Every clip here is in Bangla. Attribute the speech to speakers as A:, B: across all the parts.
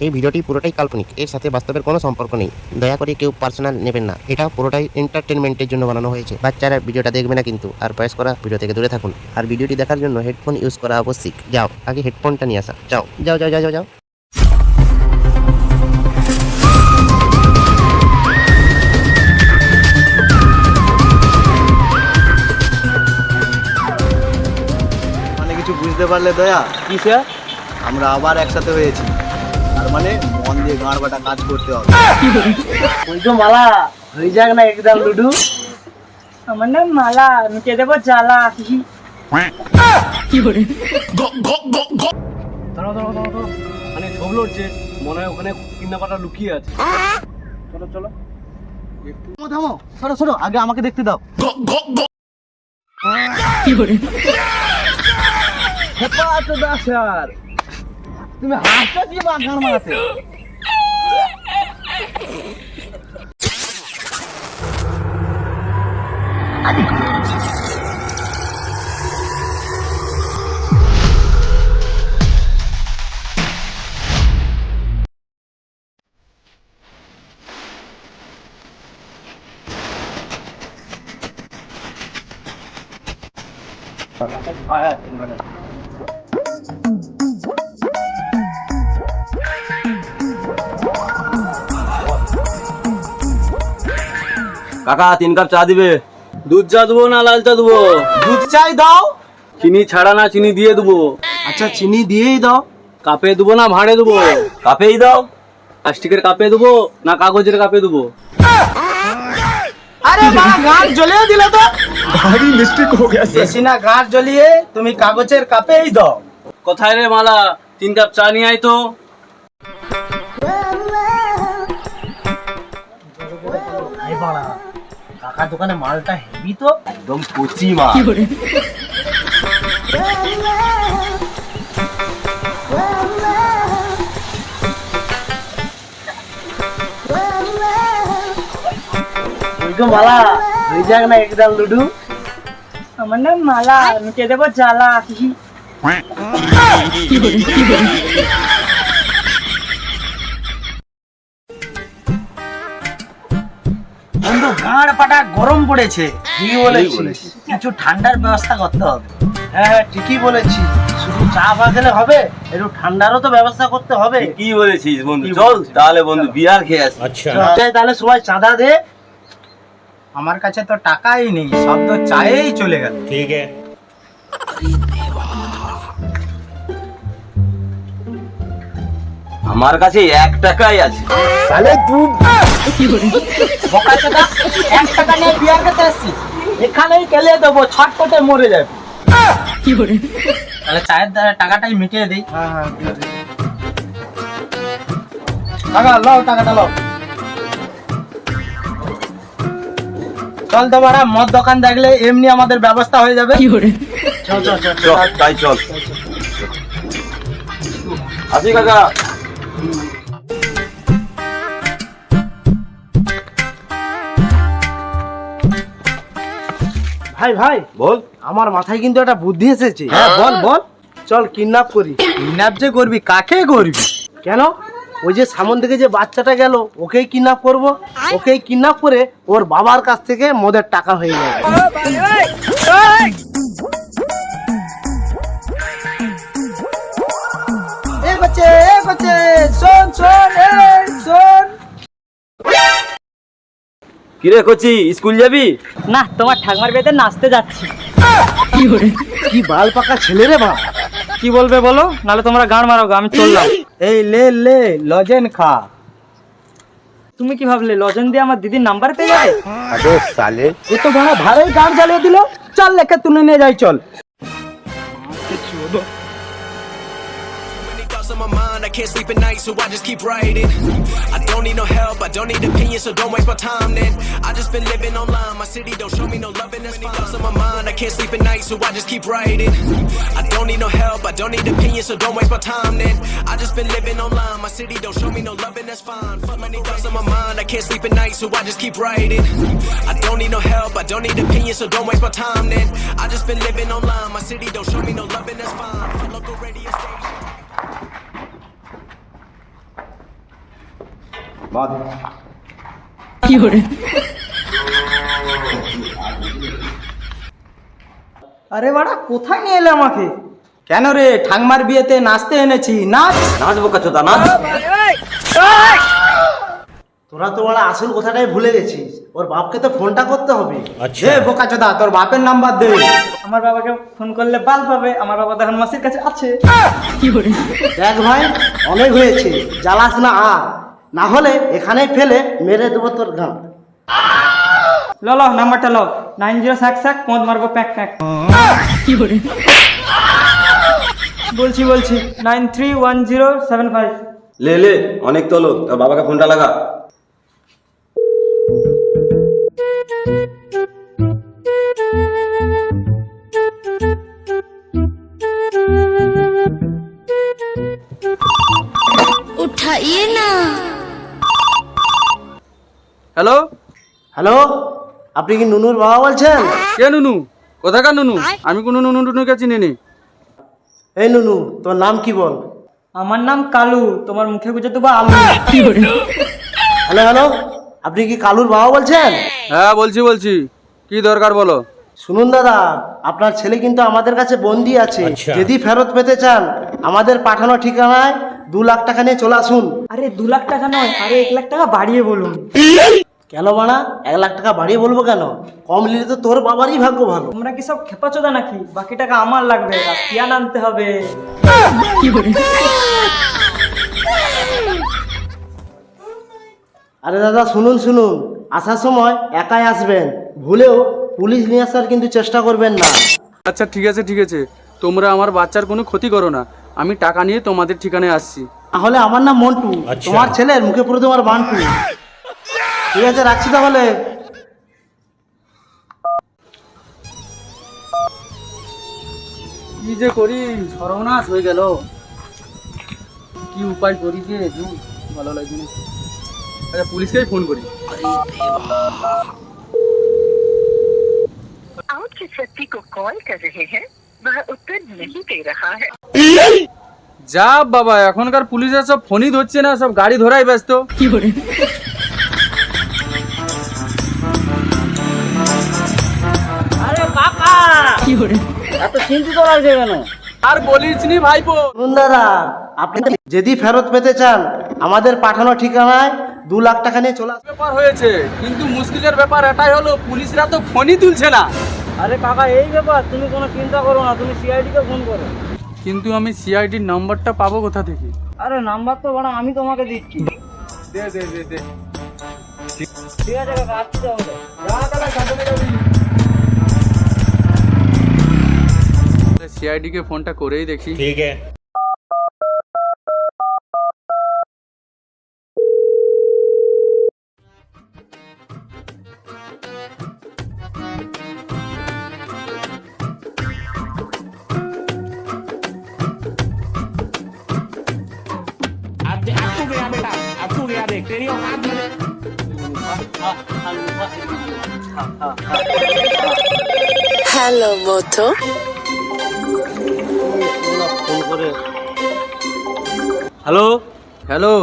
A: এই ভিডিওটি পুরোটাই কাল্পনিক, এর সাথে বাস্তবের কোনো সম্পর্ক নেই। দয়া করে কেউ পার্সোনাল নেবেন না। এটা পুরোটাই এন্টারটেনমেন্টের জন্য বানানো হয়েছে। বাচ্চারা ভিডিওটা দেখবে না কিন্তু। আর বয়স্করা ভিডিও থেকে দূরে থাকুন। আর ভিডিওটি দেখার জন্য হেডফোন ইউজ করা আবশ্যিক। যাও, আগে হেডফোনটা নিয়ে আসা। যাও যাও যাও যাও যাও।
B: মানে কিছু বুঝতে পারলে দয়া?
C: কি স্যার?
B: আমরা আবার একসাথে হয়েছি। আর মানে মন দিয়ে গাঁড় বাটা কাজ করতে হবে।
C: ওই তো মালা হয়ে যাক না একদম লুডু। আমার নাম মালা, মিটে দেবো জ্বালা।
D: দাঁড়াও দাঁড়াও দাঁড়াও দাঁড়াও, মানে সব লড়ছে, মনে হয় ওখানে কিডন্যাপারটা লুকিয়ে আছে। চলো চলো।
B: থামো থামো, সরো সরো, আগে আমাকে দেখতে দাও। হেপাতদা স্যার, তুমি হাসটা দিয়ে গাঁড় মারাতে।
E: কাকা 3 কাপ চা দিবে?
D: দুধ চা দেবো না লাল চা দেবো?
B: দুধ চাই দাও।
D: চিনি ছাড়া না চিনি দিয়ে দেবো?
B: আচ্ছা চিনি দিয়েই দাও।
D: কাপে দেবো না ভাঁড়ে দেবো?
E: কাপেই দাও।
D: প্লাস্টিকের কাপে দেবো না কাগজের কাপে দেবো?
B: আরে মা, গাঁট জ্বলিয়ে দিলে তো। ভারী মিস্টেক হয়ে গেছে। বেশি না গাঁট জ্বলিয়ে, তুমি কাগজের কাপেই দাও।
D: কোথায় রে মালা, 3 কাপ চা নিয়ে আয় তো।
B: কাকার দোকানে মালটা হেভি তো, একদম কচি মাল।
C: ওই তো মালা হয়ে যাক না একদম লুডু। আমার নাম মালা, মিটে দেবো জ্বালা।
B: বন্ধু, গাঁড় পাটা গরম পড়েছে। কি বলেছিস? কিছু ঠান্ডার ব্যবস্থা করতে হবে। হ্যাঁ হ্যাঁ, ঠিকই বলেছিস। শুধু চা বাজালে হবে, একটু ঠান্ডারও তো ব্যবস্থা করতে হবে।
E: কি বলেছিস বন্ধু? চল তাহলে বন্ধু বিয়ার খেয়ে আসি।
B: তাহলে সবাই চাঁদা দে। আমার কাছে তো টাকাই নেই, সব তো চায়েই চলে গেল। ঠিক আছে।
E: আমার কাছে 1 টাকাই আছে।
B: তাহলে তুই বকাচোদা, 1 টাকা নিয়ে বিয়ার খেতে আসছিস? এখানেই কেলে দেবো, ছটপটে মরে যাবে। তাহলে চায়ের টাকাটাই মিটিয়ে দিই। টাকা লাও, টাকাটা লাও। চল তো বাড়া, মদ দোকান দেখলে এমনি আমাদের ব্যবস্থা হয়ে যাবে। চল চল চল
E: চল তাই চল। আসি কাকা।
B: ভাই ভাই
E: বল।
B: আমার মাথায় কিন্তু একটা বুদ্ধি এসেছে।
E: হ্যাঁ বল বল।
B: চল কিডন্যাপ করি। কিডন্যাপ যে করবি, কাকে করবি? কেন? ওই যে সামন থেকে যে বাচ্চাটা গেল, ওকেই কিডন্যাপ করব। ওকেই কিডন্যাপ করে ওর বাবার কাছ থেকে মদের টাকা হয়ে যাবে। এ বাচ্চা, এ বাচ্চা, শোন শোন, এই শোন।
E: কিরে কচি, স্কুল যাবি?
C: না, তোমার ঠাকুমার বিয়েতে নাচতে যাচ্ছি।
B: কি বাল পাকা ছেলে রে বা।
C: কি বলবে বলো, নাহলে তোমরা গান মারো, আমি চললাম।
B: এই লে লে, লজেন খা।
C: তুমি কি ভাবলে লজেন দিয়ে আমার দিদির নাম্বার পেয়ে যাবে?
B: এ তো বড় ভালোই গান জ্বালিয়ে দিল। চল লেখা তুলে নিয়ে যাই, চল।
F: On my mind, I can't sleep at night, so I just keep writing. I don't need no help, I don't need opinions, so don't waste my time then. I just been living online, my city don't show me no love, and that's fine. Thoughts on my mind, I can't sleep at night, so I just keep writing. I don't need no help, I don't need opinions, so don't waste my time then. I just been living online, my city don't show me no love, and that's fine. Fuck many thoughts on my mind, I can't sleep at night, so I just keep writing. I don't need no help, I don't need opinions, so don't waste my time then. I just been living online, my city don't show me no love, and that's fine. Fuck local radio station.
E: বাদ।
C: আরে বাড়া, কোথায় নিয়ে এলে আমাকে? কেন রে, ঠাংমার বিয়েতে নাচতে এনেছি, নাচ।
E: নাচ বোকা চোদা নাচ।
B: তোরা তো ওরা আসল কথাটাই ভুলে গেছিস, ওর বাপকে তো ফোনটা করতে হবে।
C: দে বোকাচোদা, তোর বাপের নাম্বার দে। আমার বাবাকে ফোন করলে বাল পাবে, আমার বাবা তখন মাসির কাছে আছে।
B: দেখ ভাই, অনেক হয়েছে, জ্বালাস না আর, না হলে এখানেই ফেলে মেরে দেবো তোর গান।
C: ল নাম্বারটা ল, 9066 পদ মারবো প্যাক প্যাক। বলছি 931075।
E: লে অনেক তোলো, তোর বাবাকে ফোনটা লাগা।
G: उठाइए ना।
D: হ্যালো,
B: হ্যালো, আপনি কি নুনুর বাবা বলছেন?
D: কে নুনু? কোথাকার নুনু? আমি কোনো নুনু টুনুকে চিনি নি।
B: এই নুনু, তোর নাম কি বল?
C: আমার নাম কালু, তোমার মুখে গুজে দেবো আলু।
B: হ্যালো হ্যালো, আপনি কি কালুর বাবা বলছেন?
D: হ্যাঁ বলছি, কি দরকার বলো?
B: শুনুন দাদা, আপনার ছেলে কিন্তু আমাদের কাছে বন্দি আছে। যদি ফেরত পেতে চান, আমাদের পাঠানো ঠিকানায় 2 লাখ টাকা নিয়ে চলে আসুন।
C: আরে 2 লাখ টাকা নয়, আরে 1 লাখ টাকা বাড়িয়ে বলুন।
B: কেন মানা 1 লাখ টাকা বাড়িয়ে বলবো কেন? কম নিলে তো তোর বাবারই ভাগ্য ভালো।
C: তোমরা কি সব খেপাচোদা নাকি? বাকি টাকা আমার লাগবে, রাশিয়ান আনতে হবে।
B: আরে দাদা শুনুন, আসার সময় একাই আসবেন, ভুলেও পুলিশ নিয়ে আসার কিন্তু চেষ্টা করবেন না।
D: আচ্ছা ঠিক আছে, তোমরা আমার বাচ্চার কোনো ক্ষতি করো না, আমি টাকা নিয়ে তোমাদের ঠিকানায় আসছি।
B: তাহলে আমার নাম মন্টু, তোমার ছেলের মুখে পুরো তোমার বান্টু। ঠিক আছে, রাখছি তাহলে।
D: কি যে করি, সর্বনাশ হয়ে গেল। কি উপায় করি যে ভালো লাগছে না। আচ্ছা পুলিশকেই ফোন করি।
H: आप जिस व्यक्ति को कॉल कर रहे हैं वह उत्तर नहीं दे रहा है।
D: যা বাবা, এখনকার পুলিশের সব ফোনই ধরছে না, সব গাড়ি ধরাই ব্যস্ত।
C: আরে কাকা, এত চিন্তিত লাগছে কেন?
D: আর বলিস নি ভাইপো।
B: শুনুন দাদা, আপনি যদি ফেরত পেতে চান, আমাদের পাঠানো ঠিকানায় 2 লাখ টাকা নিয়ে চলে আসুন।
D: ব্যাপার হয়েছে, কিন্তু মুশকিলের ব্যাপার এটাই হলো, পুলিশরা তো ফোনই তুলছে না।
C: আরে কাকা, এই ব্যাপার, তুমি কোনো চিন্তা করো না, তুমি সিআইডি কে ফোন করো।
D: কিন্তু আমি সিআইডির নাম্বারটা পাবো কোথা থেকে?
C: আরে নাম্বার তো বড় আমি তোমাকে দিচ্ছি।
D: দে।
C: ঠিক আছে কাকা, আসছি তাহলে।
D: সিআইডি কে ফোনটা করেই দেখি।
A: ঠিক আছে।
G: हेलो मोटो।
D: হ্যালো,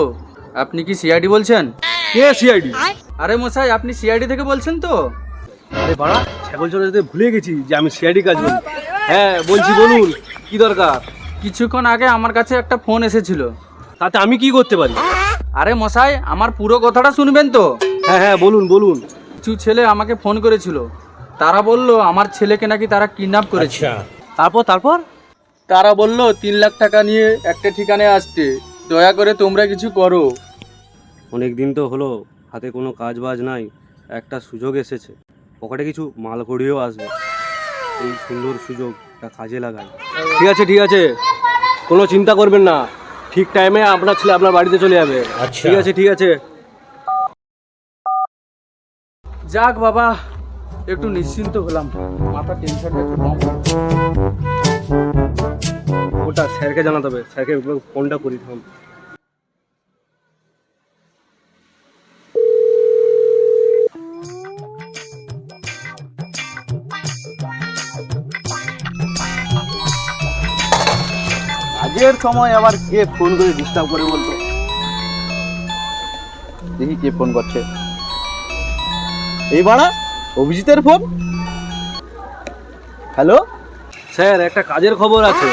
D: আপনি কি সিআইডি বলছেন?
E: কে সিআইডি?
D: আরে মশাই, আপনি সিআইডি থেকে বলছেন তো?
E: আরে বাড়া, ছাগল চড়াতে ভুলে গেছি যে আমি সিআইডি কাজ করি। হ্যাঁ বলছি, বলুন কি দরকার?
D: কিছুক্ষণ আগে আমার কাছে একটা ফোন এসেছিল।
E: তাতে আমি কি করতে পারি?
D: আরে মশাই, আমার পুরো কথাটা শুনবেন তো?
E: হ্যাঁ বলুন।
D: কিছু ছেলে আমাকে ফোন করেছিল, তারা বলল আমার ছেলেকে নাকি তারা কিডন্যাপ করেছে।
E: তারপর
D: তারা বলল 3 লাখ টাকা নিয়ে একটা ঠিকানায় আসতে, দয়া করে তোমরা কিছু করো।
I: অনেক দিন তো হলো, হাতে কোনো কাজ বাজ নাই, একটা সুযোগ এসেছে, পকেটে কিছু মাল কড়িও আসবে, এই সুন্দর সুযোগটা কাজে লাগাই।
E: ঠিক আছে, কোনো চিন্তা করবেন না, ঠিক টাইমে আপনার ছেলে আপনার বাড়িতে চলে যাবে। ঠিক আছে।
D: যাক বাবা, একটু নিশ্চিন্ত হলাম, মাথা টেনশনটা একটু কম।
I: ওটা স্যারকে জানাতে হবে, স্যারকে ফোনটা করি থাম।
E: কাজের সময় আবার কে ফোন করে ডিস্টার্ব করে বলতো?
D: দেখি কে ফোন করছে। এই বাড়া অভিজিতের ফোন। হ্যালো
E: স্যার একটা কাজের খবর আছে।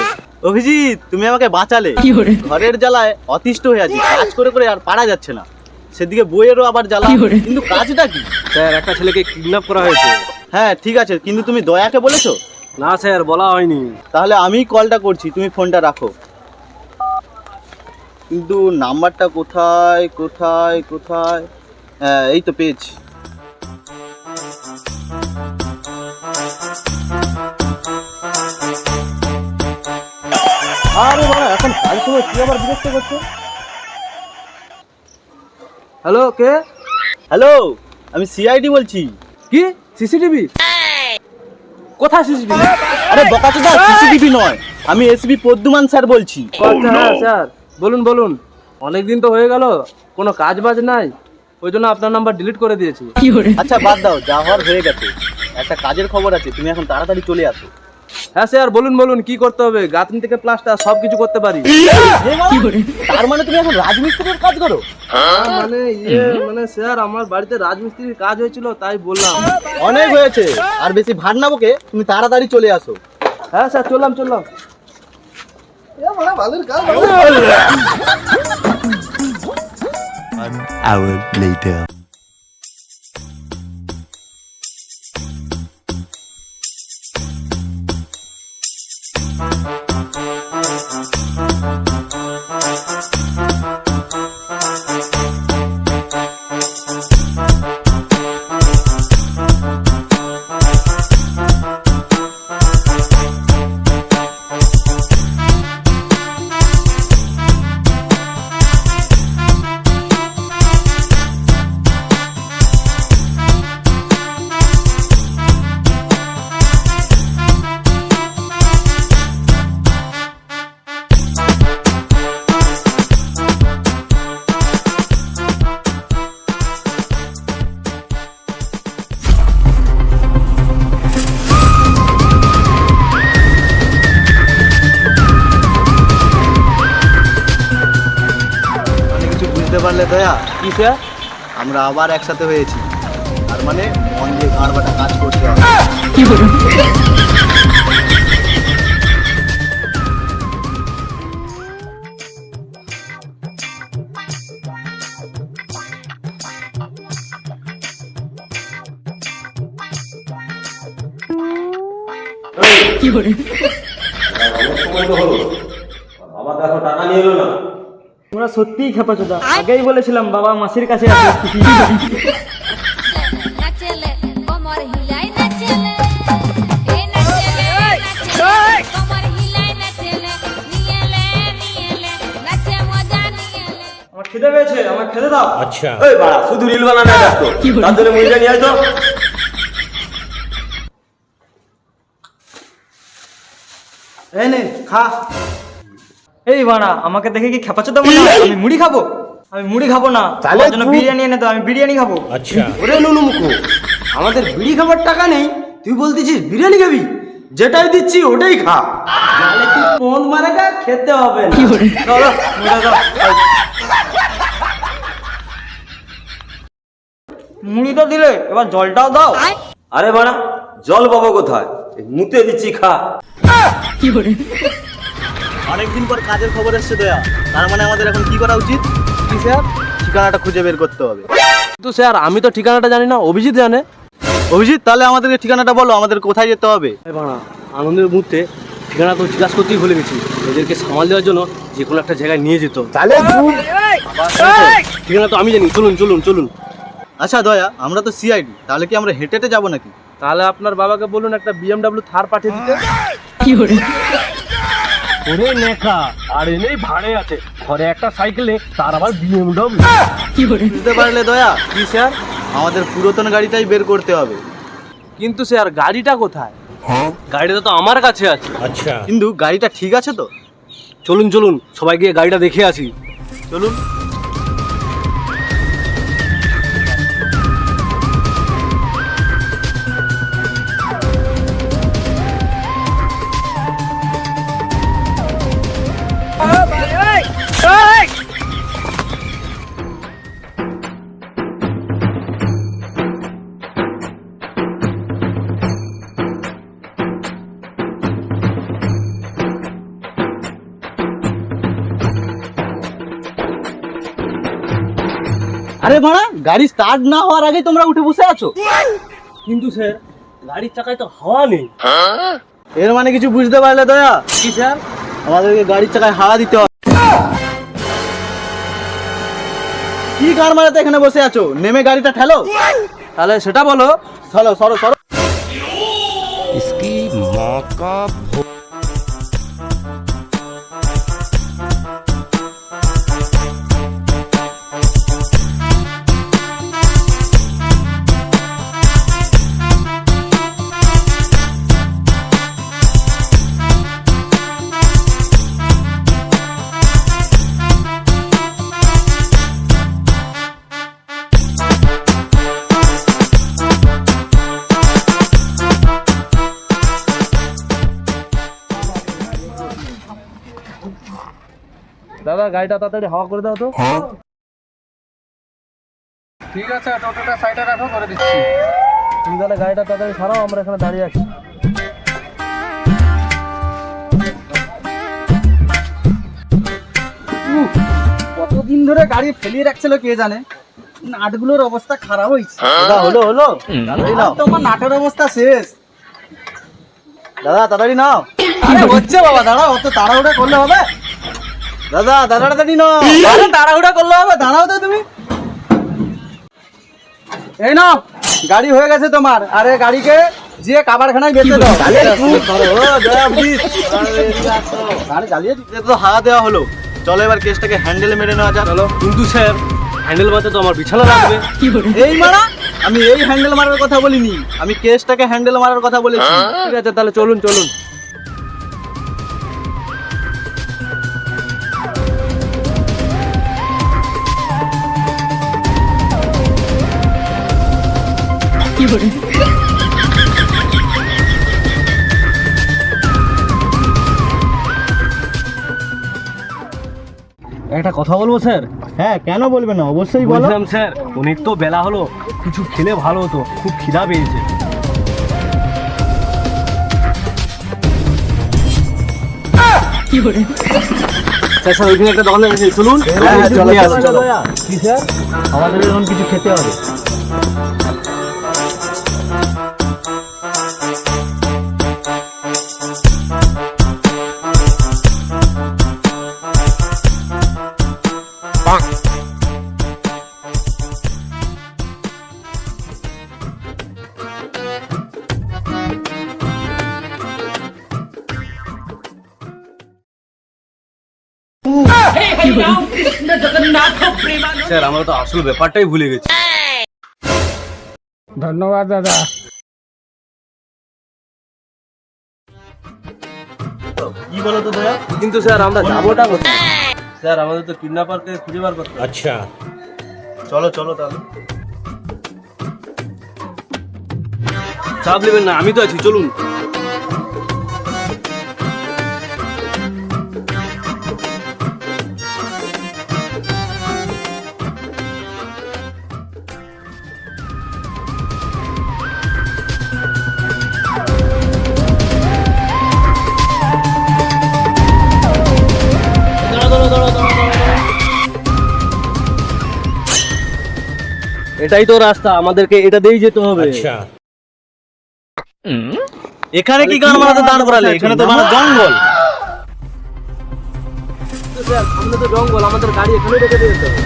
D: অভিজিৎ, তুমি আমাকে বাঁচালে। ঘরের জ্বালায় অতিষ্ঠ হয়ে আছি, কাজ করে করে আর পারা যাচ্ছে না। সেদিকে বইয়েরও আবার জ্বালা, কিন্তু কাজটা কি?
E: স্যার একটা ছেলেকে কিডন্যাপ করা হয়েছে।
D: হ্যাঁ ঠিক আছে, কিন্তু তুমি দয়াকে বলেছো?
E: না স্যার, বলা হয়নি।
D: তাহলে আমিই কলটা করছি, তুমি ফোনটা রাখো। কিন্তু নাম্বারটা কোথায় কোথায় কোথায়? হ্যাঁ এই তো পেয়েছি। আরে বাবা, এখন কাজের সময় কি আবার বিরক্ত করছো?
E: হ্যালো, কে?
D: হ্যালো, আমি সিআইডি বলছি।
E: কি সিসিটিভি? কোথায় সিসিটিভি?
D: আরে বকাচোদা, সিসিটিভি নয়, আমি এসবি পদ্মমান স্যার বলছি।
E: আচ্ছা হ্যাঁ স্যার, বলুন বলুন। অনেক দিন তো হয়ে গেল, কোনো কাজ বাজ নাই, ওই জন্য আপনার নাম্বার ডিলিট করে দিয়েছি।
D: আচ্ছা বাদ দাও, যা হওয়ার হয়ে গেছে। একটা কাজের খবর আছে, তুমি এখন তাড়াতাড়ি চলে আসো।
E: হ্যাঁ স্যার, বলুন বলুন কি করতে হবে? গাঁথনি থেকে প্লাস্টার সব কিছু করতে পারি।
D: তার মানে তুমি এখন রাজমিস্ত্রির কাজ করো?
E: মানে স্যার, আমার বাড়িতে রাজমিস্ত্রির কাজ হয়েছিল, তাই বললাম।
D: অনেক হয়েছে, আর বেশি ভাট না বকে তুমি তাড়াতাড়ি চলে আসো।
E: হ্যাঁ স্যার, চললাম চললাম।
A: An hour later.
D: বুঝতে পারলে দয়া?
E: কি স্যার?
D: আমরা আবার একসাথে হয়েছি, তার মানে মন দিয়ে ঘর বাটা কাজ করতে হবে।
C: তোমরা সত্যিই খেপাচোদা। আগেই বলেছিলাম বাবা মাসির কাছে আছে। আমার খেতে পেয়েছে, আমার খেতে দাও।
I: আচ্ছা এই বাড়া শুধু রিল বানানো ব্যস্ত, তার জন্য মুড়িটা নিয়ে আয় তো।
D: এই নে খা।
C: এই বাড়া, আমাকে দেখে কি খেপাচোদা মনে হয়? আমি মুড়ি খাবো? আমি মুড়ি খাবো না, আমার জন্য বিরিয়ানি এনে দাও, আমি বিরিয়ানি খাবো।
I: আচ্ছা
B: ওরে নুনু মুখো, আমাদের বিড়ি খাবার টাকা নেই, তুই বলতেছিস বিরিয়ানি খাবি? যেটাই দিচ্ছি ওটাই খা, নাহলে তুই পদ মারে গা, খেতে হবে না।
C: চলো, মুড়ি দাও। মুড়িটা দিলে, এবার জলটাও দাও।
I: আরে বাড়া, জল পাবো কোথায়? মুতে দিচ্ছি, খা।
D: অনেকদিন পর কাজের খবর এসছে দয়া, তার মানে আমাদের এখন কি করা উচিত? কি স্যার? ঠিকানাটা খুঁজে বের করতে হবে।
E: কিন্তু স্যার, আমি তো ঠিকানাটা জানি না, অভিজিৎ জানে।
D: অভিজিৎ, তাহলে আমাদেরকে ঠিকানাটা বলো, আমাদের কোথায় যেতে হবে?
E: এই বাড়া, আনন্দের মুহূর্তে ঠিকানা তো জিজ্ঞাসা করতেই ভুলে গেছি। এদেরকে সামাল দেওয়ার জন্য যে কোনো একটা জায়গায় নিয়ে যেত। ঠিকানা তো আমি জানি, চলুন চলুন চলুন।
D: আচ্ছা দয়া, আমরা তো সিআইডি, তাহলে কি আমরা হেঁটে হেঁটে যাবো নাকি?
E: তাহলে আপনার বাবাকে বলুন একটা BMW থার পাঠিয়ে দিতে। ওরে নেখা, আর এনেই ভাড়ে আছে, ঘরে একটা সাইকেল নেই, তার আবার BMW।
D: বুঝতে পারলে দয়া?
E: কি স্যার?
D: আমাদের পুরাতন গাড়িটাই বের করতে হবে।
E: কিন্তু স্যার, গাড়িটা কোথায়? গাড়িটা তো আমার কাছে আছে।
I: আচ্ছা
D: কিন্তু গাড়িটা ঠিক আছে তো?
E: চলুন চলুন, সবাই গিয়ে গাড়িটা দেখে আসি।
D: চলুন। আরে বাড়া, গাড়ি স্টার্ট না হওয়ার আগে তোমরা উঠে বসে আছো।
E: কিন্তু স্যার গাড়ির চাকায় তো হাওয়া নেই।
D: এর মানে কিছু বুঝতে পারলে দয়া?
E: কি স্যার?
D: আমাদেরকে গাড়ির চাকায় হাওয়া দিতে হবে। কি গাড় মারাতে এখানে বসে আছো? নেমে গাড়িটা ঠেলো।
E: তাহলে সেটা বলো।
D: সরো সরো সরো।
A: इसकी माँ का
E: দাদা গাড়িটা তাড়াতাড়ি হাওয়া করে দাও তো। ঠিক আছে, টোটোটা সাইডে রাখো, করে দিচ্ছি। তুমি তাহলে গাড়িটা তাড়াতাড়ি ছাড়াও, আমরা এখানে দাঁড়িয়ে আছি।
D: কতদিন ধরে গাড়ি ফেলিয়ে রাখছিল কে জানে, নাটগুলোর অবস্থা খারাপ হয়েছে। দাদা হলো হলো, তাড়াতাড়ি নাও। তোমার নাটের অবস্থা শেষ। দাদা তাড়াতাড়ি নাও। আরে হচ্ছে বাবা, দাঁড়াও, অত তাড়াহুড়া করলে হবে? দাদা তাড়াতাড়ি নাও। আরে তাড়াহুড়া করলে হবে, দাঁড়াও তো তুমি। এই নাও, গাড়ি হয়ে গেছে তোমার। আরে গাড়িকে যে কাবারখানায় বেঁচে দাও। গাড়ি জ্বালিয়ে দিতে তো হাওয়া দেওয়া হলো। চলো এবার কেসটাকে হ্যান্ডেলে মেরে নেওয়া যাক।
E: চলো। কিন্তু স্যার হ্যান্ডেল মারতে তো আমার বিছানা লাগবে।
D: এই মারা, আমি এই হ্যান্ডেল মারার কথা বলিনি, আমি কেসটাকে হ্যান্ডেল মারার কথা বলেছি।
E: ঠিক আছে, তাহলে চলুন চলুন। একটা কথা বলবো স্যার?
D: হ্যাঁ, কেন বলবে না, অবশ্যই বলো।
E: বলছিলাম স্যার, অনেক তো বেলা হলো, কিছু খেলে ভালো হতো, খুব খিদা পেয়েছে। স্যার স্যার ওইখানে একটা দোকান আছে, চলুন।
D: হ্যাঁ, চলো, চলো, চলো।
E: কি স্যার?
D: আমাদের এখন কিছু খেতে হবে।
E: স্যার আমরা তো আসল ব্যাপারটাই ভুলে গেছি।
C: ধন্যবাদ দাদা।
D: কি বলো তো দয়া?
E: কিন্তু স্যার আমরা যাবোটা কোথায়? স্যার আমাদের তো কিডন্যাপারকে খুঁজে বার করতে হবে।
A: अच्छा
D: চলো চলো তাহলে।
E: চাপ নেবেন না, আমি তো আছি, চলুন। এটাই তো রাস্তা, আমাদেরকে এটা দিয়েই যেতে হবে।
A: अच्छा
D: এখানে কি গান মারাতে দাঁড় করালে? এখানে তো মানে জঙ্গল।
E: স্যার সামনে তো জঙ্গল, আমাদের গাড়ি এখানে রেখে দিয়ে যেতে হবে।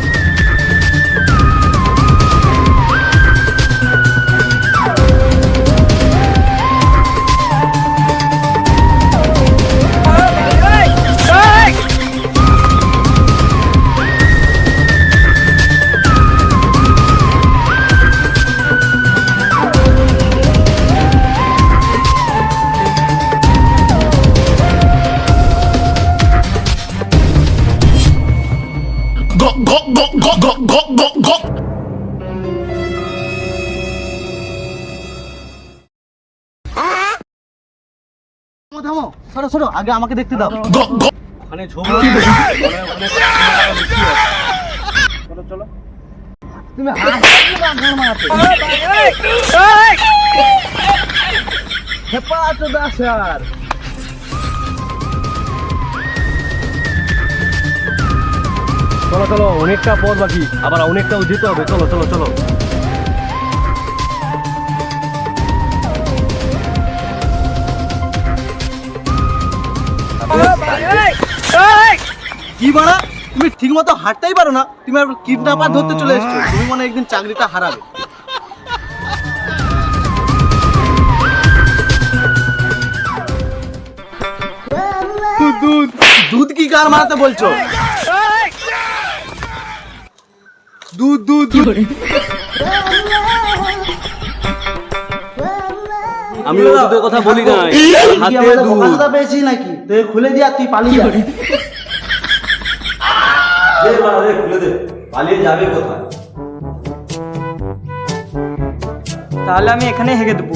D: থামো, সরো সরো, আগে আমাকে দেখতে দাও।
E: ওখানে ঝোপ চলো চলো।
D: তুমি হাসি না গান মারাতে। হেপাতো দাসার।
E: চলো চলো, অনেকটা পথ বাকি, আবার অনেকটাও যেতে হবে। চলো চলো চলো।
D: কি বাড়া, তুমি ঠিক মতো হাঁটতেই পারো না, তুমি আর কিডন্যাপার ধরতে চলে এসছো। তুমি মনে হয় একদিন চাকরিটা হারাবে। দুধ দুধ কি কার মারাতে বলছো? দুধ দুধ দুধ।
I: আমি ওদের কথা বলি নাই, হাতে দুধ।
B: কথা পেয়েছি নাকি? তুই খুলে দিয়া, তুই পালিয়ে যা।
I: খুলে দে, পালিয়ে যাবে কোথায়?
C: তাহলে আমি এখানে হেগে দেবো।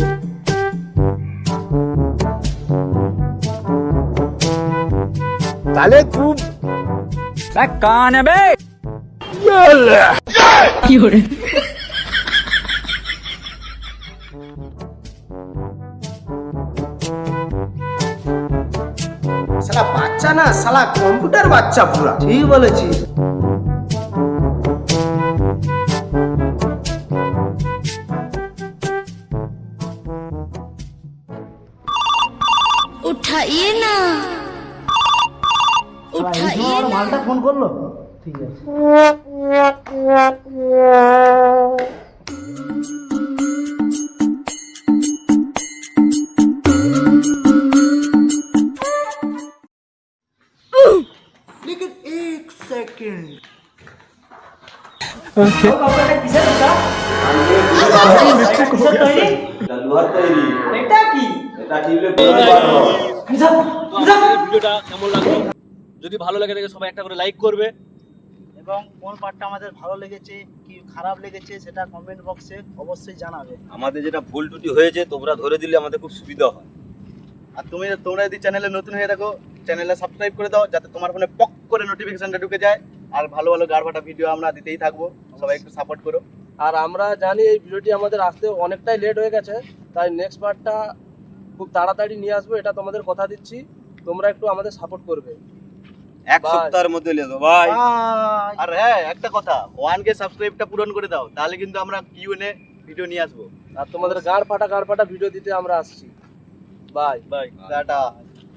B: তাহলে খুব
C: কান হবে
B: শালা বাচ্চা না, শালা কম্পিউটার বাচ্চা পুরা। ঠিক বলেছিস।
G: उठाइए ना उठाइए ना
B: মালটা ফোন করলো। ঠিক আছে। लेकिन एक सेकंड
C: এটা কি?
E: ভিডিওটা কেমন লাগলো? যদি ভালো লাগে থাকে সবাই একটা করে লাইক করবে।
B: এবং কোন পার্টটা আমাদের ভালো লেগেছে কি খারাপ লেগেছে সেটা কমেন্ট বক্সে অবশ্যই জানাবে।
I: আমাদের যেটা ভুল ত্রুটি হয়েছে তোমরা ধরে দিলে আমাদের খুব সুবিধা হয়।
D: আর তোমরা যদি চ্যানেলে নতুন হয়ে থাকো, চ্যানেলে সাবস্ক্রাইব করে দাও, যাতে তোমার ফোনে পক করে নোটিফিকেশনটা ঢুকে যায়। আর ভালো ভালো গাড়বাটা ভিডিও আমরা দিতেই থাকবো, সবাই একটু সাপোর্ট করো।
E: আর আমরা জানি এই ভিডিওটি আমাদের আসতে অনেকটাই লেট হয়ে গেছে, তাই নেক্সট পার্টটা খুব তাড়াতাড়ি নিয়ে আসবো, এটা তোমাদের কথা দিচ্ছি। তোমরা একটু আমাদের সাপোর্ট করবে।
I: এক সপ্তাহের মধ্যে নিয়ে যাবো ভাই।
D: আর হ্যাঁ, একটা কথা, 1K সাবস্ক্রাইবটা পূরণ করে দাও, তাহলে কিন্তু আমরা Q&A ভিডিও নিয়ে আসবো।
E: আর তোমাদের গাড় ফাটা ভিডিও দিতে আমরা আসছি। Bye bye.
D: টাটা।